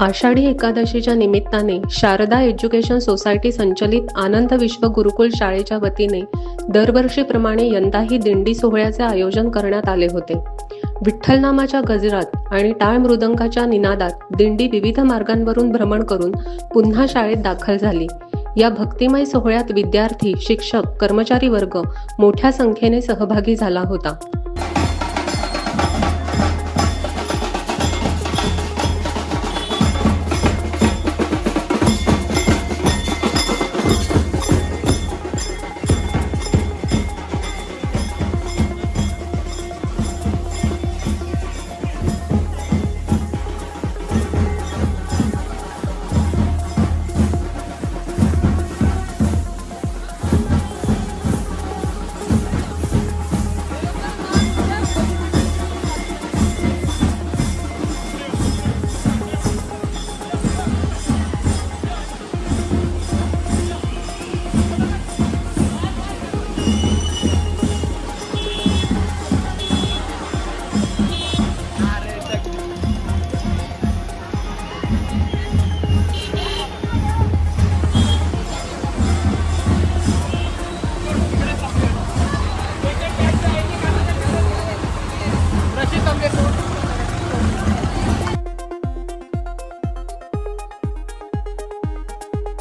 आषाढी एकादशीच्या निमित्ताने Sharda education society संचलित आनंद विश्व गुरुकुल शाळेच्या वतीने दरवर्षीप्रमाणे यंदाही दिंडी सोहळ्याचे आयोजन करण्यात आले होते. विठ्ठलनामाच्या गजरात आणि टाळ मृदंगाच्या निनादात दिंडी विविध मार्गांवरून भ्रमण करून पुन्हा शाळेत दाखल झाली. या भक्तिमय सोहळ्यात विद्यार्थी, शिक्षक, कर्मचारी वर्ग मोठ्या संख्येने सहभागी झाला होता.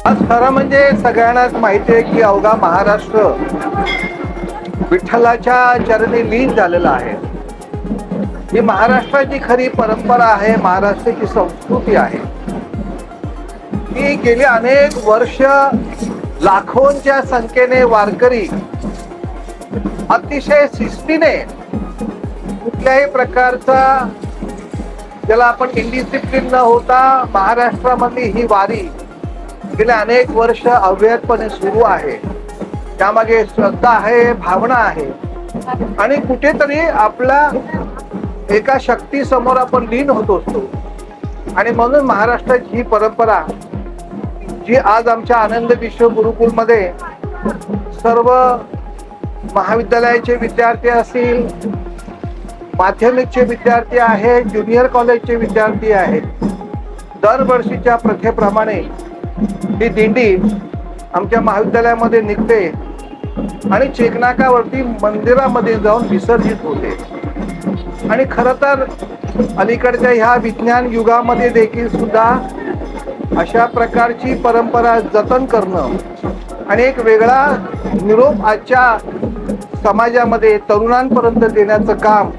आज खरं म्हणजे सगळ्यांनाच माहिती आहे की अवघा महाराष्ट्र विठ्ठलाच्या चरणी लीन झालेला आहे. ही महाराष्ट्राची खरी परंपरा आहे, महाराष्ट्राची संस्कृती आहे. ती गेली अनेक वर्ष लाखोंच्या संख्येने वारकरी अतिशय शिस्तीने कुठल्याही प्रकारचा ज्याला आपण इनडिसिप्लिन न होता महाराष्ट्रामधली ही वारी गेल्या अनेक वर्ष अव्याहतपणे सुरू आहे. त्यामागे श्रद्धा आहे, भावना आहे आणि कुठेतरी आपला एका शक्ती समोर आपण लीन होत असतो. आणि म्हणून महाराष्ट्राची ही परंपरा जी आज आमच्या आनंद विश्व गुरुकुल मध्ये सर्व महाविद्यालयाचे विद्यार्थी असतील, माध्यमिकचे विद्यार्थी आहेत, ज्युनियर कॉलेजचे विद्यार्थी आहेत, दरवर्षीच्या प्रथेप्रमाणे ही दिंडी आमच्या महाविद्यालयामध्ये निघते आणि चेकनाकावरती मंदिरामध्ये जाऊन विसर्जित होते. आणि खरं तर अलीकडच्या ह्या विज्ञान युगामध्ये देखील सुद्धा अशा प्रकारची परंपरा जतन करणं आणि एक वेगळा निरोप आजच्या समाजामध्ये तरुणांपर्यंत देण्याचं काम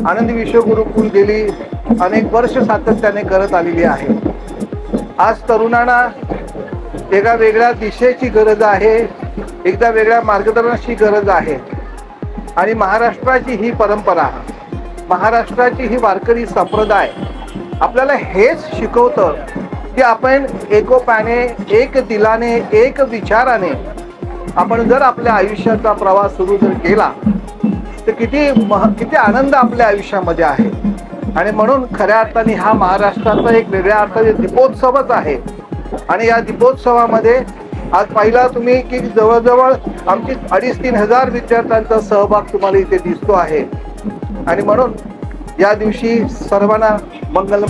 आनंद विश्व गुरुकुल गेली अनेक वर्ष सातत्याने करत आलेली आहे. आज तरुणांना एका वेगळ्या दिशेची गरज आहे, एकदा वेगळ्या मार्गदर्शनाची गरज आहे. आणि महाराष्ट्राची ही परंपरा, महाराष्ट्राची ही वारकरी संप्रदाय आपल्याला हेच शिकवतं की आपण एकोप्याने, एक दिलाने, एक विचाराने आपण जर आपल्या आयुष्याचा प्रवास सुरू जर केला तर किती आनंद आपल्या आयुष्यामध्ये आहे. आणि म्हणून खऱ्या अर्थाने हा महाराष्ट्राचा एक वेगळ्या अर्थाने दीपोत्सवच आहे. आणि या दीपोत्सवामध्ये आज पाहिला तुम्ही की जवळजवळ आमची 2,500-3,000 हजार विद्यार्थ्यांचा सहभाग तुम्हाला इथे दिसतो आहे. आणि म्हणून या दिवशी सर्वांना मंगल